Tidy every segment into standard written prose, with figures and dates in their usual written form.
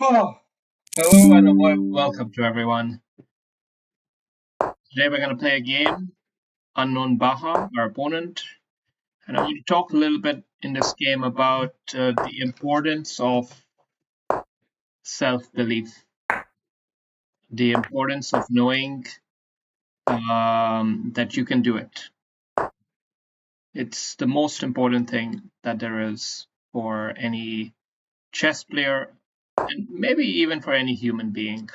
Oh, hello and a warm welcome to everyone. Today we're going to play a game, Unknown Baha, our opponent, and I want to talk a little bit in this game about the importance of self-belief, the importance of knowing that you can do it. It's the most important thing that there is for any chess player, and maybe even for any human being.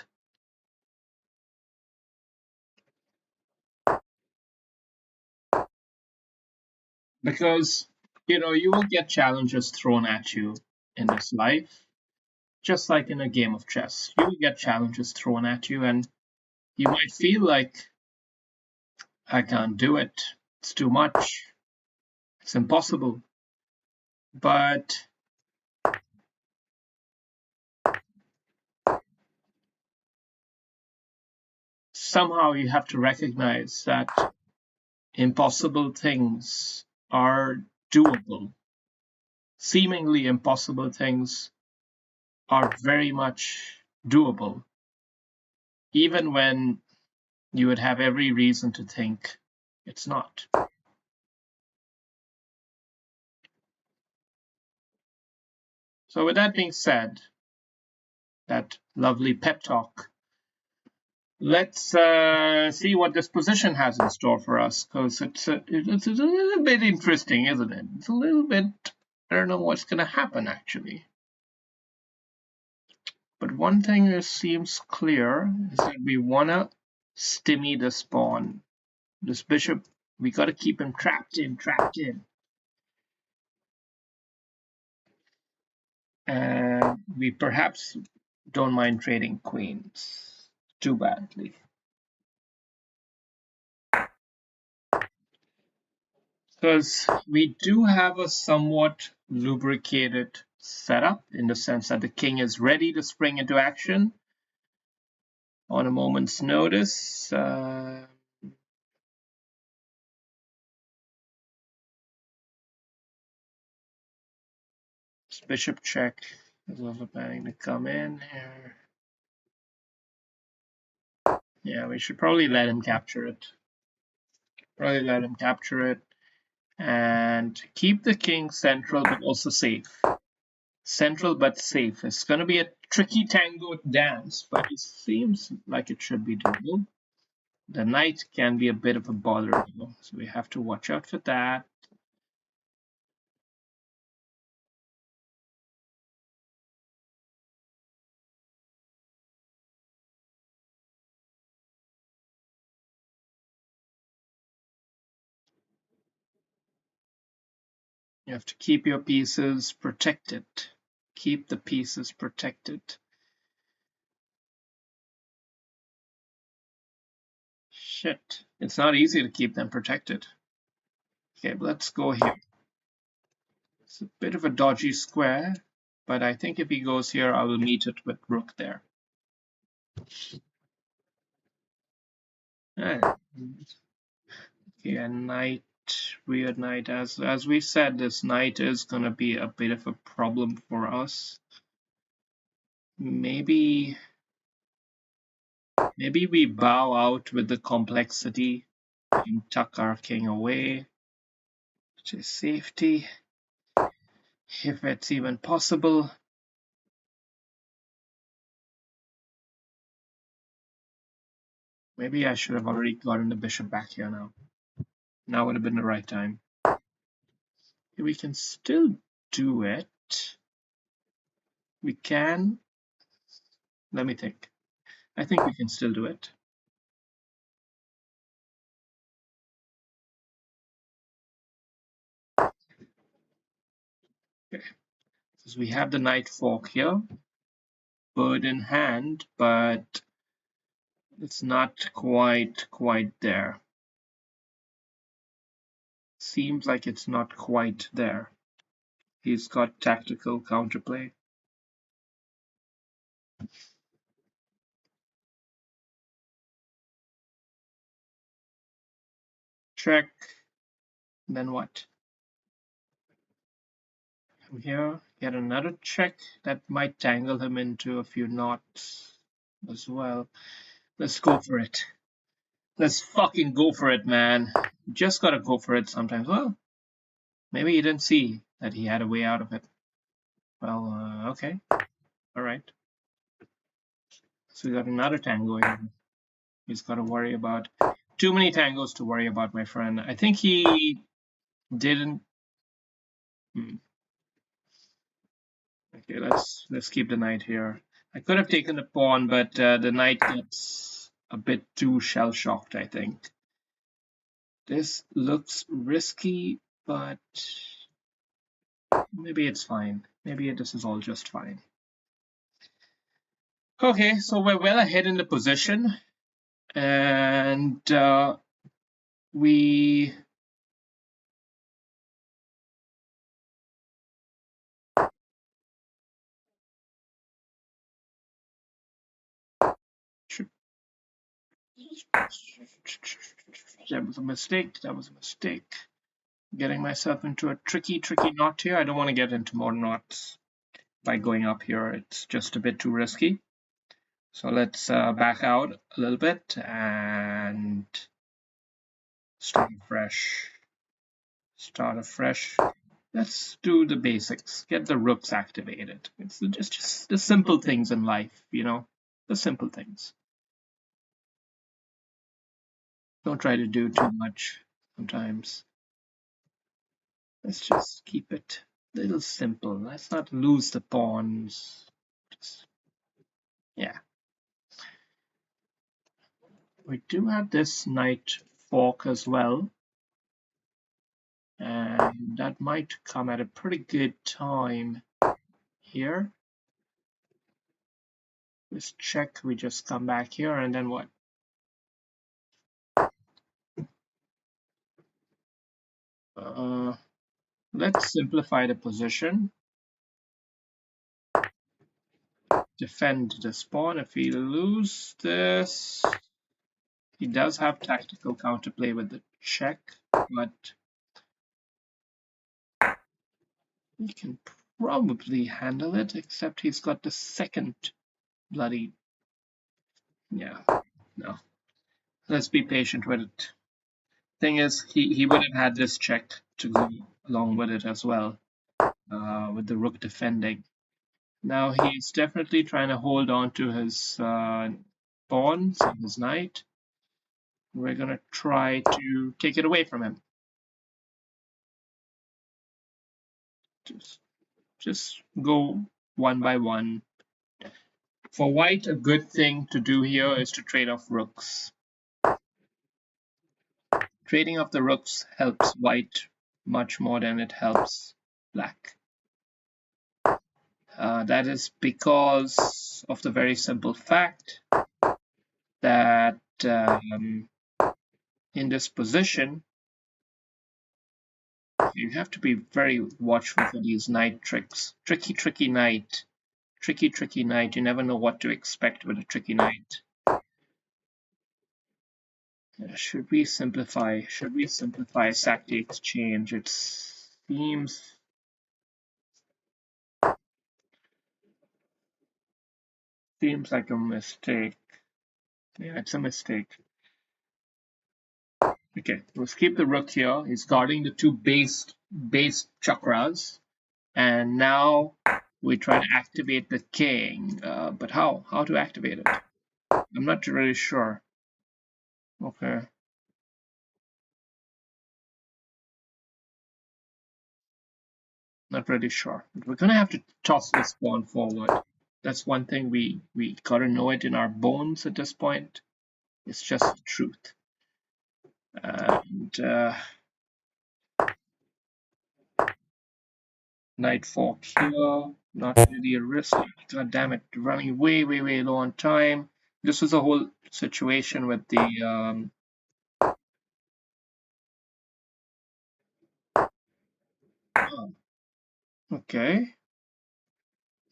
Because, you will get challenges thrown at you in this life, just like in a game of chess. You will get challenges thrown at you, and you might feel like, I can't do it. It's too much. It's impossible. But somehow you have to recognize that impossible things are doable. Seemingly impossible things are very much doable, even when you would have every reason to think it's not. So, with that being said, that lovely pep talk, let's see what this position has in store for us, because it's a little bit interesting, isn't it? It's a little bit, I don't know what's going to happen actually. But one thing that seems clear is that we want to stymie this pawn. This bishop, we got to keep him trapped in. And we perhaps don't mind trading queens too badly. Because we do have a somewhat lubricated setup in the sense that the king is ready to spring into action on a moment's notice. Bishop check is also planning to come in here. Yeah, we should probably let him capture it. And keep the king central but also safe. Central but safe. It's going to be a tricky tango dance, but it seems like it should be doable. The knight can be a bit of a bother, though, so we have to watch out for that. You have to keep your pieces protected. Keep the pieces protected. Shit, it's not easy to keep them protected. Okay, let's go here. It's a bit of a dodgy square, but I think if he goes here, I will meet it with rook there. Okay, and knight, weird knight. As we said, this knight is gonna be a bit of a problem for us. Maybe we bow out with the complexity and tuck our king away to safety, if it's even possible. Maybe I should have already gotten the bishop back here now. Now would have been the right time. We can still do it. We can. Let me think. I think we can still do it. Okay. So we have the knight fork here. Bird in hand, but it's not quite there. Seems like it's not quite there. He's got tactical counterplay. Check. Then what? From here. get another check that might tangle him into a few knots as well. Let's go for it. Let's fucking go for it, man. You just gotta go for it sometimes. Well, maybe he didn't see that he had a way out of it. Well, okay. Alright. So we got another tango here. He's got to worry about too many tangos to worry about, my friend. I think he didn't. Okay, let's keep the knight here. I could have taken the pawn, but the knight gets a bit too shell-shocked, I think. This looks risky, but maybe it's fine. Maybe this is all just fine. Okay, so we're well ahead in the position, and we should. That was a mistake. That was a mistake. Getting myself into a tricky knot here. I don't want to get into more knots by going up here. It's just a bit too risky. So let's back out a little bit and start afresh. Start afresh. Let's do the basics. Get the rooks activated. It's just the simple things in life, you know, the simple things. Don't try to do too much sometimes. Let's just keep it a little simple. Let's not lose the pawns. Just, yeah. We do have this knight fork as well. And that might come at a pretty good time here. This check, we just come back here, and then what? Let's simplify the position. Defend the pawn. If we lose this, he does have tactical counterplay with the check, but he can probably handle it, except he's got the second bloody. Yeah, no. Let's be patient with it. Thing is, he would have had this check to go along with it as well, with the rook defending. Now he's definitely trying to hold on to his pawns and his knight. We're gonna try to take it away from him. Just go one by one. For white, a good thing to do here is to trade off rooks. Trading off the rooks helps white much more than it helps black. That is because of the very simple fact that in this position, you have to be very watchful for these knight tricks. Tricky knight. Tricky knight. You never know what to expect with a tricky knight. Should we simplify? Should we simplify sack the exchange? It seems like a mistake. Yeah, it's a mistake. Okay, let's keep the rook here. He's guarding the two base chakras, and now we try to activate the king. But how? How to activate it? I'm not really sure. Okay. Not really sure. But we're gonna have to toss this pawn forward. That's one thing we gotta know it in our bones at this point. It's just the truth. And knight fork here. Not really a risk. God damn it, running way low on time. This was a whole situation with the oh, okay.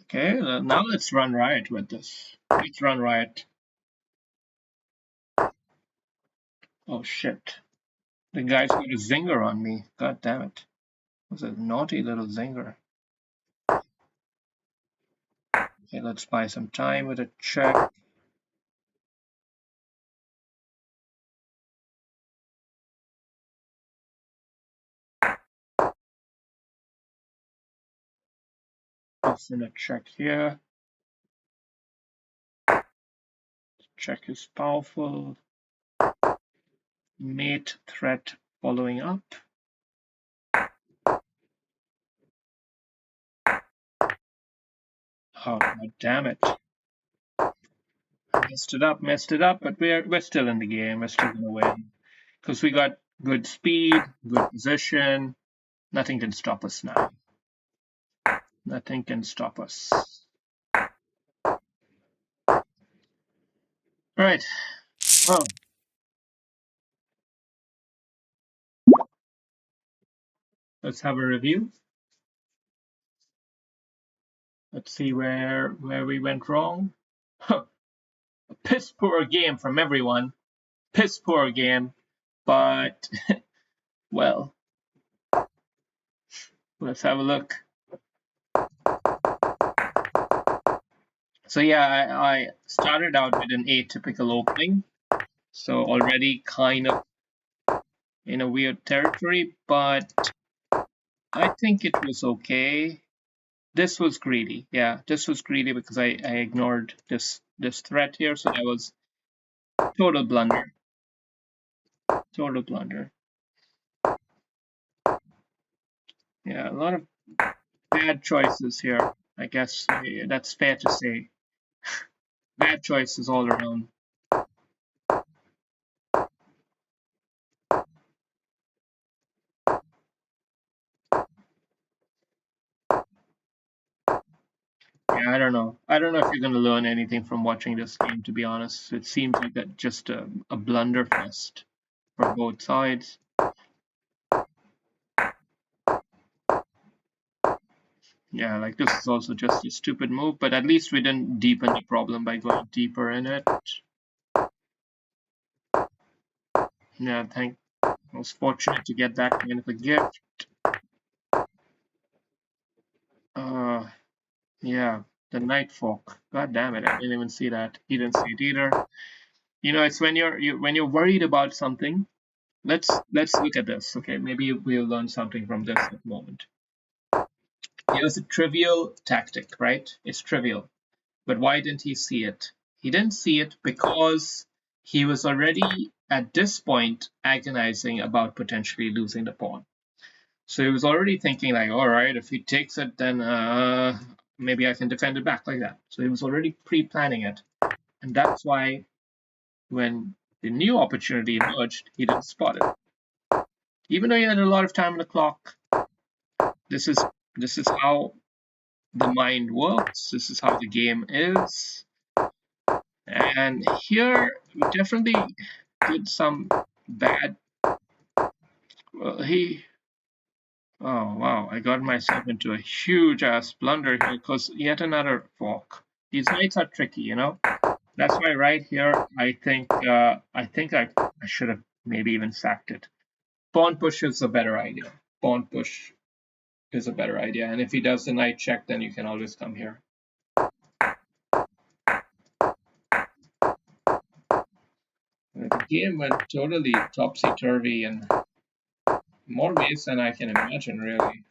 Okay, now let's run riot with this. Let's run riot. Oh shit. The guy's got a zinger on me. God damn it. It was a naughty little zinger. Okay, let's buy some time with a check. Toss in a check here. Check is powerful. Mate threat following up. Oh, God damn it. Messed it up, but we're still in the game. We're still gonna win. Because we got good speed, good position. Nothing can stop us now. Nothing can stop us. All right. Well, let's have a review. Let's see where we went wrong. A piss poor game from everyone. Piss poor game. But, well, let's have a look. So yeah, I started out with an atypical opening. So already kind of in a weird territory, but I think it was okay. This was greedy. Yeah, this was greedy because I ignored this threat here, so that was total blunder. Total blunder. Yeah, a lot of bad choices here. I guess that's fair to say. Bad choices all around. Yeah, I don't know. I don't know if you're going to learn anything from watching this game, to be honest. It seems like that just a blunderfest for both sides. Yeah, like this is also just a stupid move, but at least we didn't deepen the problem by going deeper in it. Yeah, I was fortunate to get that kind of a gift. Yeah, the Night Fork. God damn it, I didn't even see that. He didn't see it either. You know, it's when when you're worried about something. Let's look at this. Okay, maybe we'll learn something from this at the moment. Here's a trivial tactic, right? It's trivial. But why didn't he see it? He didn't see it because he was already at this point agonizing about potentially losing the pawn. So he was already thinking like, all right, if he takes it, then maybe I can defend it back like that. So he was already pre-planning it, and that's why when the new opportunity emerged, he didn't spot it. Even though he had a lot of time on the clock, this is how the mind works. This is how the game is. And here we definitely did some bad. Well, oh wow, I got myself into a huge ass blunder here because yet another fork. These knights are tricky, you know. That's why right here I think I should have maybe even sacked it. Pawn push is a better idea. Pawn push is a better idea, and if he does the knight check, then you can always come here. The game went totally topsy-turvy in more ways than I can imagine, really.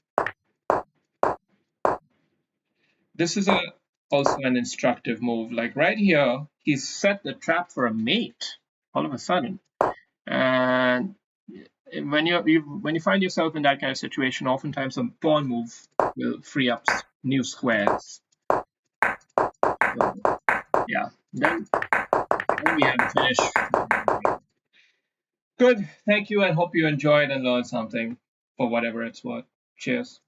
This is also an instructive move. Like right here, he's set the trap for a mate all of a sudden. And when you find yourself in that kind of situation, oftentimes a pawn move will free up new squares. So, yeah, then we have finished. Good. Thank you. I hope you enjoyed and learned something for whatever it's worth. Cheers.